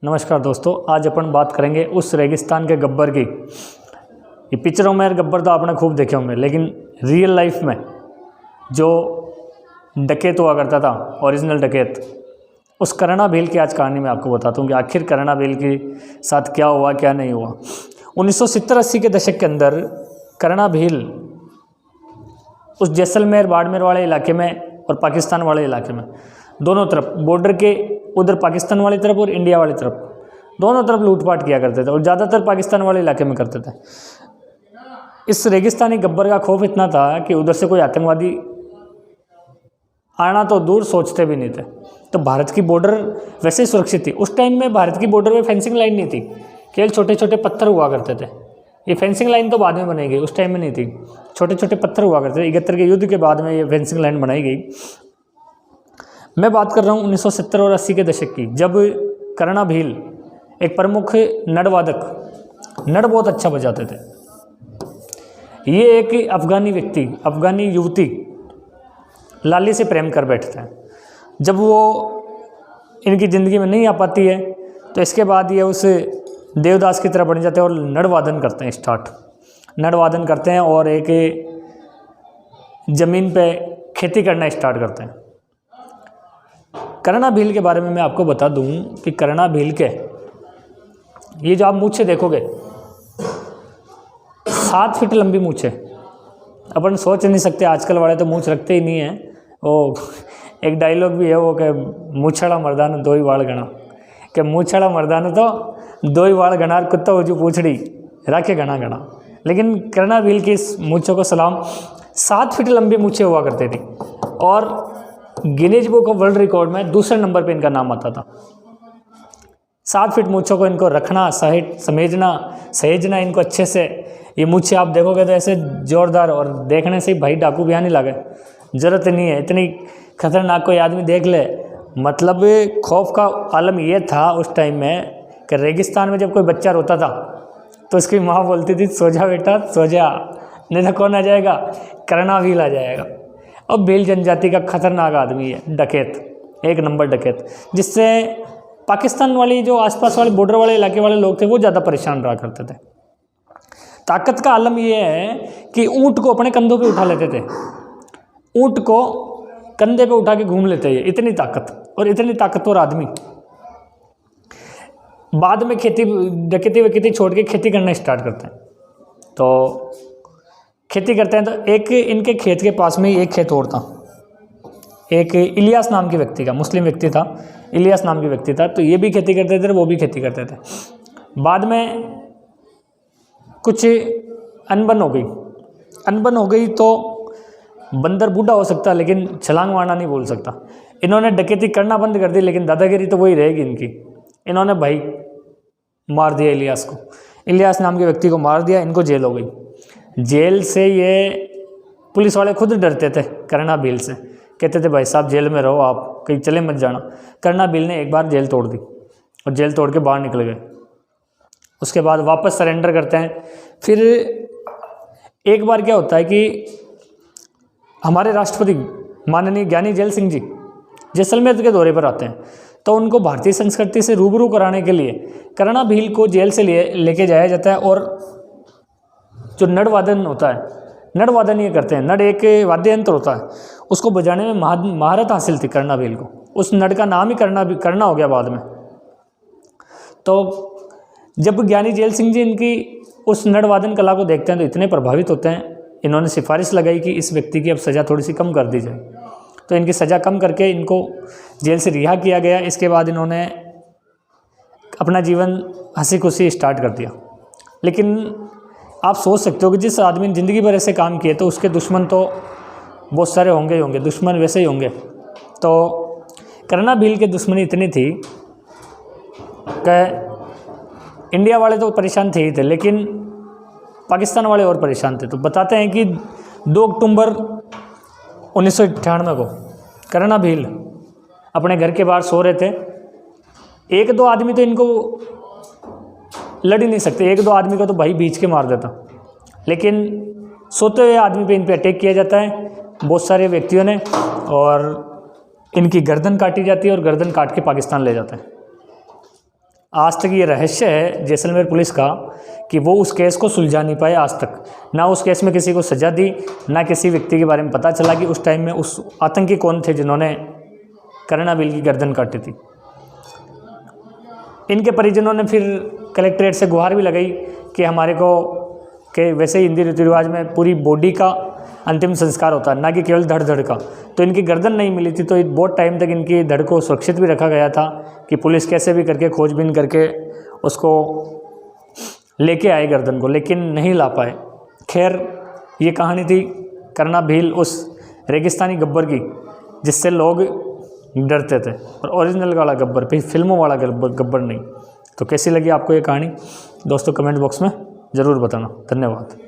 नमस्कार दोस्तों, आज अपन बात करेंगे उस रेगिस्तान के गब्बर की। ये पिक्चरों में गब्बर तो आपने खूब देखे होंगे, लेकिन रियल लाइफ में जो डकैत हुआ करता था, ओरिजिनल डकैत, उस करणा भील की आज कहानी मैं आपको बताता हूँ कि आखिर करणा भील के साथ क्या हुआ क्या नहीं हुआ। 1970-80 के दशक के अंदर करणा भील उस जैसलमेर बाड़मेर वाले इलाके में और पाकिस्तान वाले इलाके में, दोनों तरफ बॉर्डर के, उधर पाकिस्तान वाली तरफ और इंडिया वाली तरफ, दोनों तरफ लूटपाट किया करते थे और ज़्यादातर पाकिस्तान वाले इलाके में करते थे। इस रेगिस्तानी गब्बर का खौफ इतना था कि उधर से कोई आतंकवादी आना तो दूर सोचते भी नहीं थे। तो भारत की बॉर्डर वैसे ही सुरक्षित थी। उस टाइम में भारत की बॉर्डर में फेंसिंग लाइन नहीं थी, केवल छोटे छोटे पत्थर हुआ करते थे। ये फेंसिंग लाइन तो बाद में बनाई गई, उस टाइम में नहीं थी, छोटे छोटे पत्थर हुआ करते थे। 71 के युद्ध के बाद में ये फेंसिंग लाइन बनाई गई। मैं बात कर रहा हूँ 1970 और 80 के दशक की, जब करणा भील एक प्रमुख नड़ बहुत अच्छा बजाते थे। ये एक अफगानी युवती लाली से प्रेम कर बैठते हैं। जब वो इनकी ज़िंदगी में नहीं आ पाती है तो इसके बाद ये उस देवदास की तरह बन जाते हैं और नड़वादन करते हैं और एक ज़मीन पे खेती करना स्टार्ट करते हैं। करणा भील के बारे में मैं आपको बता दूं कि करणा भील के ये जो आप मूछें देखोगे, 7 फीट लंबी मूछें। अपन सोच नहीं सकते, आजकल वाले तो मूछ रखते ही नहीं हैं। वो एक डायलॉग भी है वो कि मूछड़ा मर्दान दो ही वाल गणा, कि मूछड़ा मर्दान तो दो ही वाल गणार कुत्ता हो जो पूछड़ी राखे गणा गणा। लेकिन करणा भील की इस मूछों को सलाम, 7 फीट लंबी मूछें हुआ करती थी और Guinness book of world record में दूसरे नंबर पे इनका नाम आता था। 7 फीट मूछों को इनको रखना, सहेजना इनको अच्छे से। ये मूछें आप देखोगे तो ऐसे जोरदार, और देखने से ही भाई डाकू भी आने लगे, जरूरत नहीं है, इतनी खतरनाक कोई आदमी देख ले। मतलब खौफ का आलम यह था उस टाइम में कि रेगिस्तान में जब कोई बच्चा रोता था तो उसकी माँ बोलती थी, सो जा बेटा सो जा, नहीं तो कौन आ जाएगा, करणा भील आ जाएगा। और भील जनजाति का खतरनाक आदमी है, डकैत, एक नंबर डकैत, जिससे पाकिस्तान वाली जो आसपास वाले बॉर्डर वाले इलाके वाले लोग थे वो ज़्यादा परेशान रहा करते थे। ताकत का आलम यह है कि ऊँट को अपने कंधों पे उठा लेते थे, ऊँट को कंधे पे उठा के घूम लेते हैं। इतनी ताकत और इतनी ताकतवर आदमी। बाद में डकैती छोड़ के खेती करना स्टार्ट करते हैं। तो खेती करते हैं तो एक इनके खेत के पास में ही एक खेत और था, एक इलियास नाम के व्यक्ति का, मुस्लिम व्यक्ति था, इलियास नाम के व्यक्ति था। तो ये भी खेती करते थे, वो भी खेती करते थे। बाद में कुछ अनबन हो गई तो बंदर बूढ़ा हो सकता लेकिन छलांग मारना नहीं बोल सकता। इन्होंने डकैती करना बंद कर दी, लेकिन दादागिरी तो वही रहेगी इनकी। इन्होंने भाई मार दिया इलियास को, इलियास नाम के व्यक्ति को मार दिया। इनको जेल हो गई। जेल से ये पुलिस वाले खुद डरते थे करणा भील से, कहते थे भाई साहब जेल में रहो, आप कहीं चले मत जाना। करणा भील ने एक बार जेल तोड़ दी और जेल तोड़ के बाहर निकल गए। उसके बाद वापस सरेंडर करते हैं। फिर एक बार क्या होता है कि हमारे राष्ट्रपति माननीय ज्ञानी जैल सिंह जी जैसलमेर के दौरे पर आते हैं। तो उनको भारतीय संस्कृति से रूबरू कराने के लिए करणा भील को जेल से लेके जाया जाता है और जो नड़वादन होता है, नड़वादन ये करते हैं। नड़ एक वाद्य यंत्र होता है, उसको बजाने में महारत हासिल थी करणा भील को। उस नड़ का नाम ही करना हो गया बाद में। तो जब ज्ञानी जैल सिंह जी इनकी उस नड़वादन कला को देखते हैं तो इतने प्रभावित होते हैं, इन्होंने सिफारिश लगाई कि इस व्यक्ति की अब सज़ा थोड़ी सी कम कर दी जाए। तो इनकी सज़ा कम करके इनको जेल से रिहा किया गया। इसके बाद इन्होंने अपना जीवन हंसी खुशी स्टार्ट कर दिया। लेकिन आप सोच सकते हो कि जिस आदमी ने ज़िंदगी भर ऐसे काम किए तो उसके दुश्मन तो बहुत सारे होंगे ही होंगे, दुश्मन वैसे ही होंगे। तो करणा भील की दुश्मनी इतनी थी कि इंडिया वाले तो परेशान थे ही थे, लेकिन पाकिस्तान वाले और परेशान थे। तो बताते हैं कि 2 अक्टूबर 1998 को करणा भील अपने घर के बाहर सो रहे थे। 1-2 आदमी तो इनको लड़ ही नहीं सकते, 1-2 आदमी को तो भाई बीच के मार देता। लेकिन सोते हुए आदमी पे इन पे अटैक किया जाता है बहुत सारे व्यक्तियों ने, और इनकी गर्दन काटी जाती है और गर्दन काट के पाकिस्तान ले जाते हैं। आज तक ये रहस्य है जैसलमेर पुलिस का कि वो उस केस को सुलझा नहीं पाए आज तक। ना उस केस में किसी को सज़ा दी, ना किसी व्यक्ति के बारे में पता चला कि उस टाइम में उस आतंकी कौन थे जिन्होंने कर्णाबिल की गर्दन काटी थी। इनके परिजनों ने फिर कलेक्ट्रेट से गुहार भी लगाई कि हमारे को कि वैसे ही हिंदी रीति रिवाज में पूरी बॉडी का अंतिम संस्कार होता है, ना कि केवल धड़ का। तो इनकी गर्दन नहीं मिली थी, तो बहुत टाइम तक इनकी धड़ को सुरक्षित भी रखा गया था कि पुलिस कैसे भी करके खोजबीन करके उसको लेके आए गर्दन को, लेकिन नहीं ला पाए। खैर, ये कहानी थी कर्णाभील उस रेगिस्तानी गब्बर की जिससे लोग डरते थे, और ओरिजिनल वाला गब्बर, फिर फिल्मों वाला गब्बर नहीं। तो कैसी लगी आपको ये कहानी दोस्तों, कमेंट बॉक्स में ज़रूर बताना। धन्यवाद।